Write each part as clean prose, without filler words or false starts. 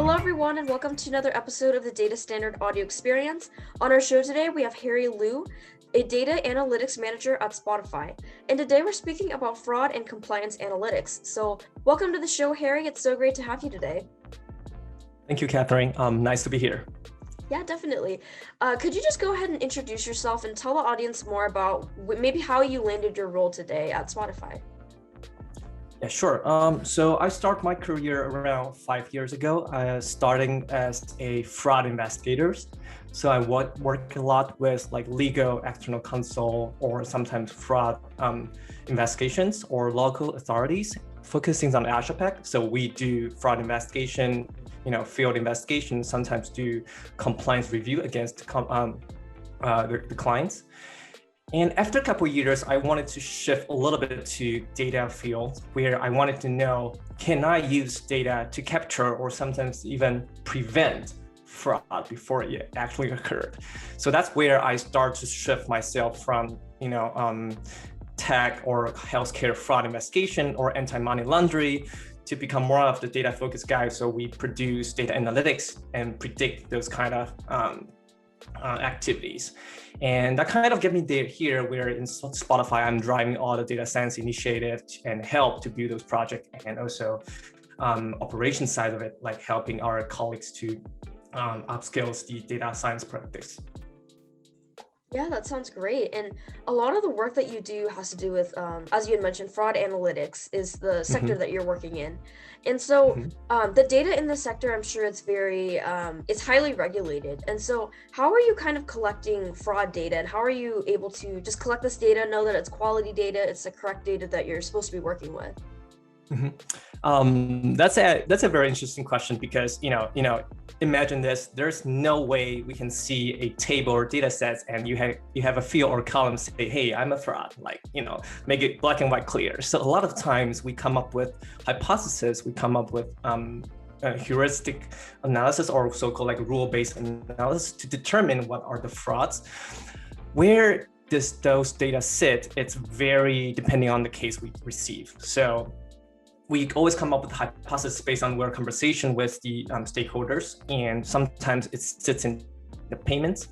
Hello, everyone, and welcome to another episode of the Data Standard Audio Experience. On our show today, we have Harry Liu, a data analytics manager at Spotify. And today we're speaking about fraud and compliance analytics. So welcome to the show, Harry. It's so great to have you today. Thank you, Catherine. Nice to be here. Yeah, definitely. Could you just go ahead and introduce yourself and tell the audience more about maybe how you landed your role today at Spotify? Yeah, sure. So I started my career around 5 years ago, starting as a fraud investigator. So I work a lot with like legal external counsel or sometimes fraud investigations or local authorities, focusing on AsiaPac. So we do fraud investigation, field investigation, sometimes do compliance review against the clients. And after a couple of years, I wanted to shift a little bit to data field where I wanted to know, can I use data to capture or sometimes even prevent fraud before it actually occurred? So that's where I start to shift myself from, tech or healthcare fraud investigation or anti-money laundering to become more of the data focused guy. So we produce data analytics and predict those kind of activities. And that kind of get me here where in Spotify, I'm driving all the data science initiative and help to build those projects, and also operation side of it, like helping our colleagues to upscale the data science practice. Yeah, that sounds great. And a lot of the work that you do has to do with, as you had mentioned, fraud analytics is the sector that you're working in. And so the data in the sector, I'm sure it's it's highly regulated. And so how are you kind of collecting fraud data, and how are you able to just collect this data, know that it's quality data, it's the correct data that you're supposed to be working with? That's a very interesting question because imagine this: there's no way we can see a table or data sets and you have a field or column say, hey, I'm a fraud, make it black and white clear. So a lot of times we come up with hypotheses, we come up with heuristic analysis or so-called like rule-based analysis to determine what are the frauds. Where those data sit, it's very depending on the case we receive. So we always come up with hypotheses based on our conversation with the stakeholders, and sometimes it sits in the payments,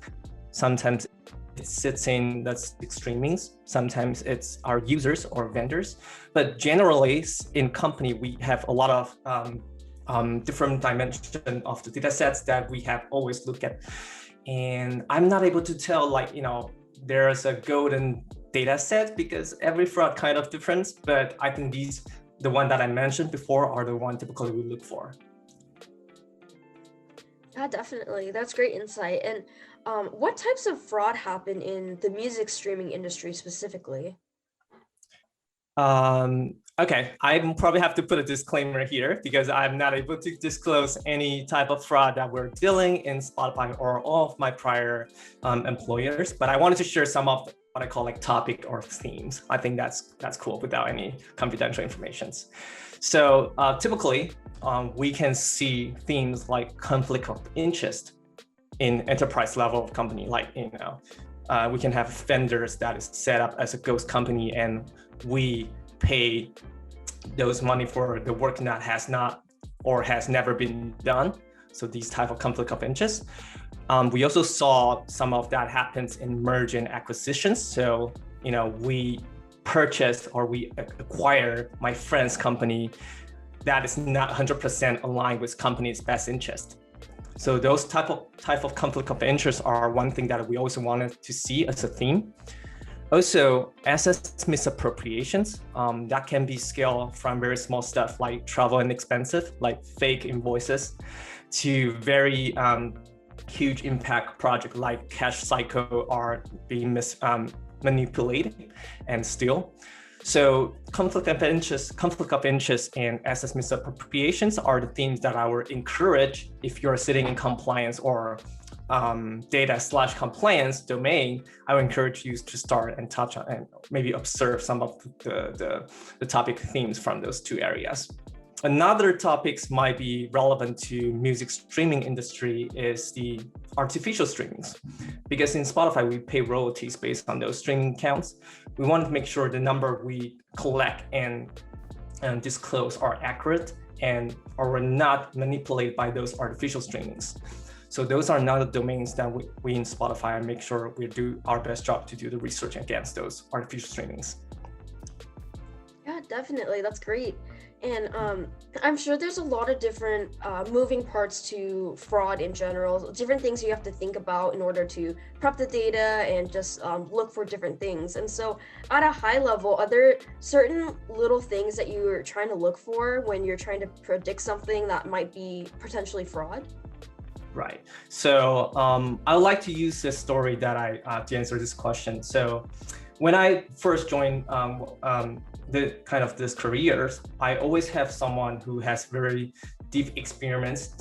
sometimes it sits in the streamings, sometimes it's our users or vendors. But generally, in company, we have a lot of different dimensions of the data sets that we have always looked at. And I'm not able to tell there's a golden data set because every fraud kind of different, but I think the one that I mentioned before are the one typically we look for. Yeah, definitely. That's great insight. And what types of fraud happen in the music streaming industry specifically? Okay, I probably have to put a disclaimer here because I'm not able to disclose any type of fraud that we're dealing in Spotify or all of my prior employers, but I wanted to share some of what I call like topic or themes. I think that's cool without any confidential information. So typically, we can see themes like conflict of interest in enterprise level of company. Like we can have vendors that is set up as a ghost company, and we pay those money for the work that has not or has never been done. So these type of conflict of interest. We also saw some of that happens in merge and acquisitions. So, we purchase or we acquire my friend's company that is not 100% aligned with company's best interest. So those type of conflict of interest are one thing that we also wanted to see as a theme. Also, assets misappropriations, that can be scaled from very small stuff like travel and expensive, like fake invoices, to very huge impact project like cash cycle are being manipulated and still. So conflict of interest and assets misappropriations are the themes that I would encourage if you're sitting in compliance or data/compliance domain. I would encourage you to start and touch on and maybe observe some of the topic themes from those two areas. Another topics might be relevant to music streaming industry is the artificial streamings, because in Spotify, we pay royalties based on those streaming counts. We want to make sure the number we collect and disclose are accurate and or were not manipulated by those artificial streamings. So those are not the domains that we in Spotify make sure we do our best job to do the research against those artificial streamings. Yeah, definitely. That's great. And I'm sure there's a lot of different moving parts to fraud in general, different things you have to think about in order to prep the data and just look for different things. And so at a high level, are there certain little things that you're trying to look for when you're trying to predict something that might be potentially fraud? Right. So I would like to use this story that to answer this question. So when I first joined this career, I always have someone who has very deep experiments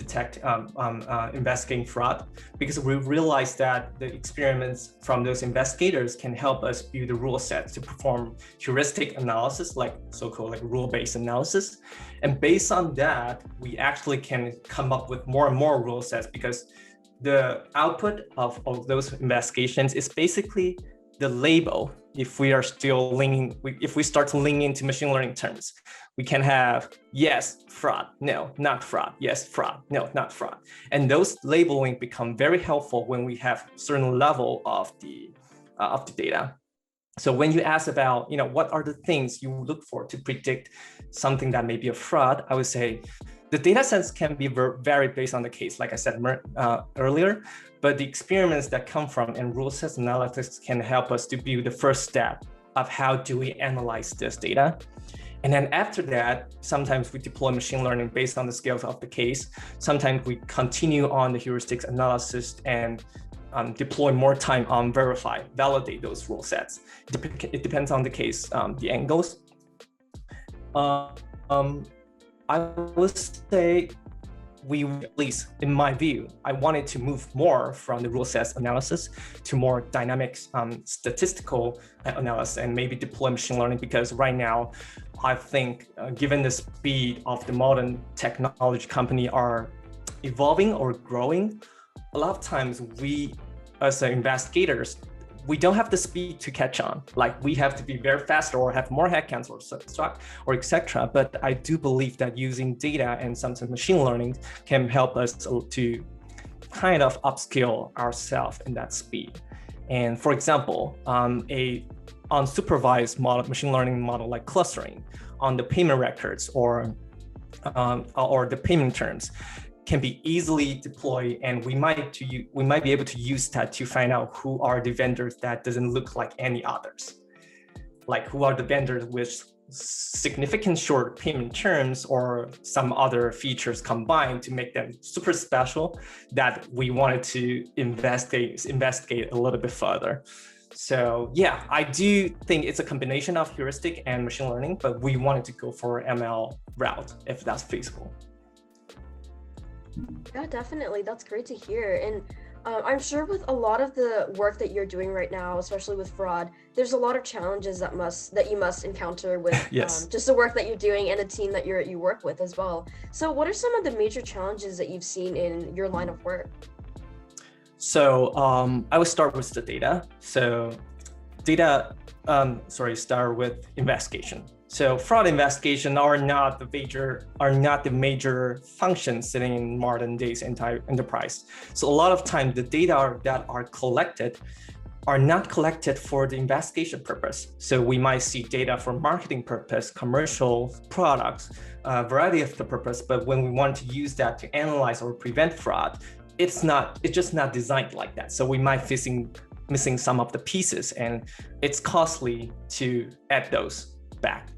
investigating fraud, because we realized that the experiments from those investigators can help us build a rule set to perform heuristic analysis, like so-called like rule-based analysis. And based on that, we actually can come up with more and more rule sets, because the output of those investigations is basically the label. If we are still if we start to lean into machine learning terms, we can have yes, fraud, no, not fraud, yes, fraud, no, not fraud. And those labeling become very helpful when we have certain level of the data. So when you ask about, what are the things you look for to predict something that may be a fraud, I would say the data sets can be varied based on the case, like I said earlier, but the experiments that come from and rule sets analysis can help us to build the first step of how do we analyze this data. And then after that, sometimes we deploy machine learning based on the scales of the case. Sometimes we continue on the heuristics analysis and deploy more time on validate those rule sets. It depends on the case, the angles. I would say at least in my view, I wanted to move more from the rule sets analysis to more dynamic statistical analysis and maybe deploy machine learning, because right now, I think given the speed of the modern technology company are evolving or growing, a lot of times we as investigators, we don't have the speed to catch on. Like we have to be very faster or have more headcounts or etc. But I do believe that using data and sometimes machine learning can help us to kind of upskill ourselves in that speed. And for example, a unsupervised machine learning model like clustering on the payment records or the payment terms can be easily deployed, and we might be able to use that to find out who are the vendors that doesn't look like any others, like who are the vendors with significant short payment terms or some other features combined to make them super special that we wanted to investigate a little bit further. So yeah, I do think it's a combination of heuristic and machine learning, but we wanted to go for ML route if that's feasible. Yeah, definitely. That's great to hear. And I'm sure with a lot of the work that you're doing right now, especially with fraud, there's a lot of challenges that you must encounter with yes. Just the work that you're doing and the team that you work with as well. So what are some of the major challenges that you've seen in your line of work? So I will start with the data. So start with investigation. So fraud investigation are not the major functions sitting in modern days enterprise. So a lot of time the data that are collected are not collected for the investigation purpose. So we might see data for marketing purpose, commercial products, a variety of the purpose. But when we want to use that to analyze or prevent fraud, it's just not designed like that. So we might missing some of the pieces, and it's costly to add those back.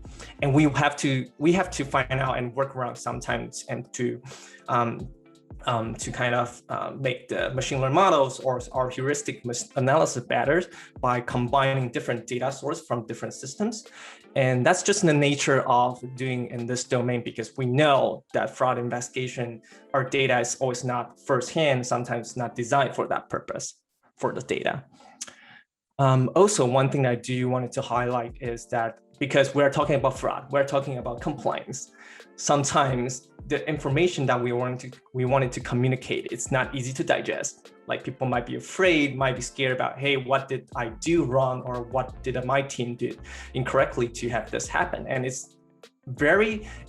And we have to find out and work around sometimes, and to kind of make the machine learning models or our heuristic analysis better by combining different data sources from different systems. And that's just the nature of doing in this domain, because we know that fraud investigation, our data is always not firsthand, sometimes not designed for that purpose, for the data. Also, one thing I do wanted to highlight is that because we're talking about fraud, we're talking about compliance. Sometimes the information that we wanted to communicate, it's not easy to digest. Like people might be afraid, might be scared about, hey, what did I do wrong, or what did my team do incorrectly to have this happen? And it's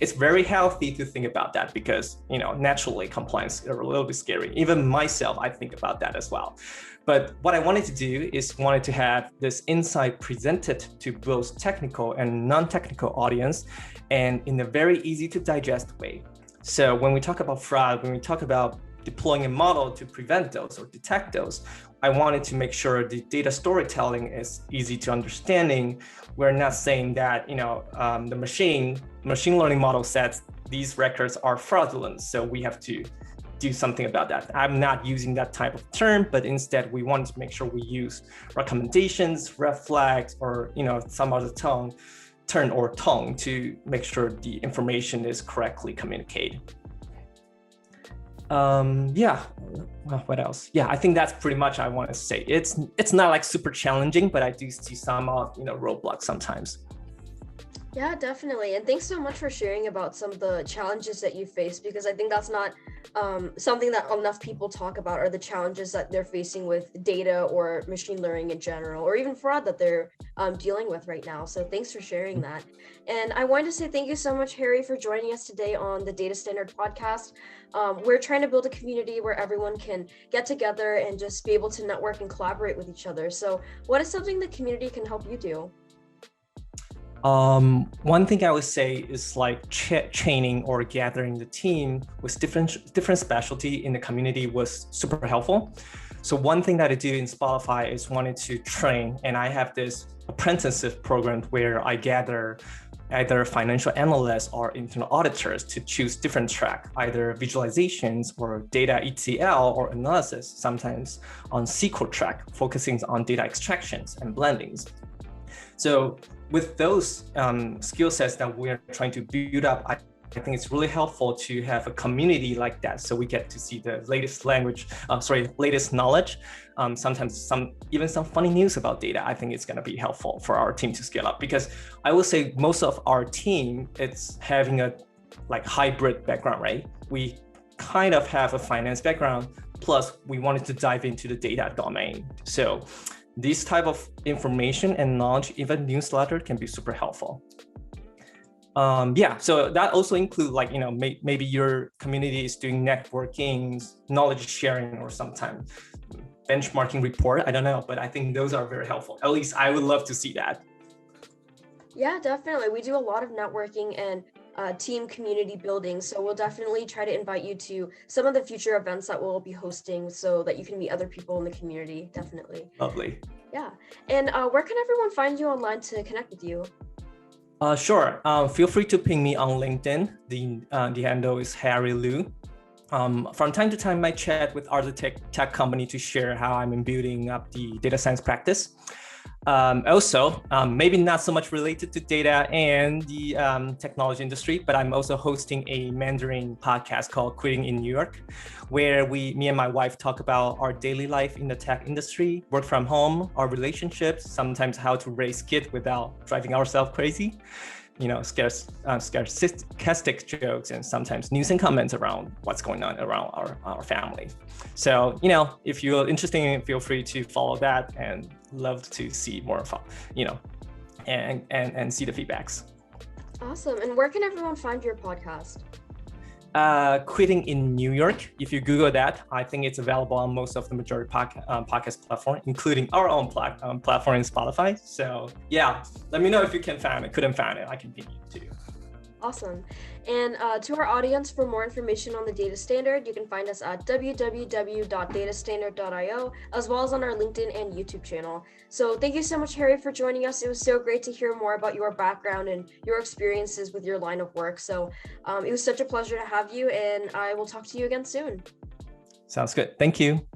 it's very healthy to think about that because, naturally compliance are a little bit scary. Even myself, I think about that as well. But what I wanted to do is wanted to have this insight presented to both technical and non-technical audience and in a very easy to digest way. So when we talk about fraud, when we talk about deploying a model to prevent those or detect those, I wanted to make sure the data storytelling is easy to understanding. We're not saying that, the machine learning model says these records are fraudulent, so we have to do something about that. I'm not using that type of term, but instead we want to make sure we use recommendations, red flags, or some other tone to make sure the information is correctly communicated. What else? I think that's pretty much I want to say. It's not like super challenging, but I do see some roadblocks sometimes. Yeah, definitely. And thanks so much for sharing about some of the challenges that you face, because I think that's not something that enough people talk about, are the challenges that they're facing with data or machine learning in general, or even fraud that they're dealing with right now. So thanks for sharing that. And I wanted to say thank you so much, Harry, for joining us today on the Data Standard podcast. We're trying to build a community where everyone can get together and just be able to network and collaborate with each other. So what is something the community can help you do? One thing I would say is like chaining or gathering the team with different specialty in the community was super helpful. So one thing that I do in Spotify is wanted to train, and I have this apprenticeship program where I gather either financial analysts or internal auditors to choose different track, either visualizations or data ETL or analysis, sometimes on SQL track, focusing on data extractions and blendings. So with those skill sets that we're trying to build up, I think it's really helpful to have a community like that, so we get to see the latest latest knowledge. Sometimes even some funny news about data. I think it's going to be helpful for our team to scale up, because I will say most of our team, it's having a hybrid background, right? We kind of have a finance background, plus we wanted to dive into the data domain. So this type of information and knowledge, even newsletter, can be super helpful. So that also include maybe your community is doing networking, knowledge sharing, or sometimes benchmarking report. I don't know, but I think those are very helpful. At least I would love to see that. Yeah, definitely. We do a lot of networking and team community building. So we'll definitely try to invite you to some of the future events that we'll be hosting so that you can meet other people in the community. Definitely. Lovely. Yeah. And where can everyone find you online to connect with you? Sure. Feel free to ping me on LinkedIn. The handle is Harry Liu. From time to time, I chat with other tech company to share how I'm building up the data science practice. Also, maybe not so much related to data and the technology industry, but I'm also hosting a Mandarin podcast called Quitting in New York, where me and my wife talk about our daily life in the tech industry, work from home, our relationships, sometimes how to raise kids without driving ourselves crazy, sarcastic jokes, and sometimes news and comments around what's going on around our family. So, if you're interested, feel free to follow that, and love to see more of, and see the feedbacks. Awesome. And where can everyone find your podcast? Quitting in New York. If you Google that, I think it's available on most of the majority podcast platform, including our own platform in Spotify. So let me know if you couldn't find it. I can ping you too. Awesome. And to our audience, for more information on the Data Standard, you can find us at www.datastandard.io, as well as on our LinkedIn and YouTube channel. So thank you so much, Harry, for joining us. It was so great to hear more about your background and your experiences with your line of work. So it was such a pleasure to have you, and I will talk to you again soon. Sounds good. Thank you.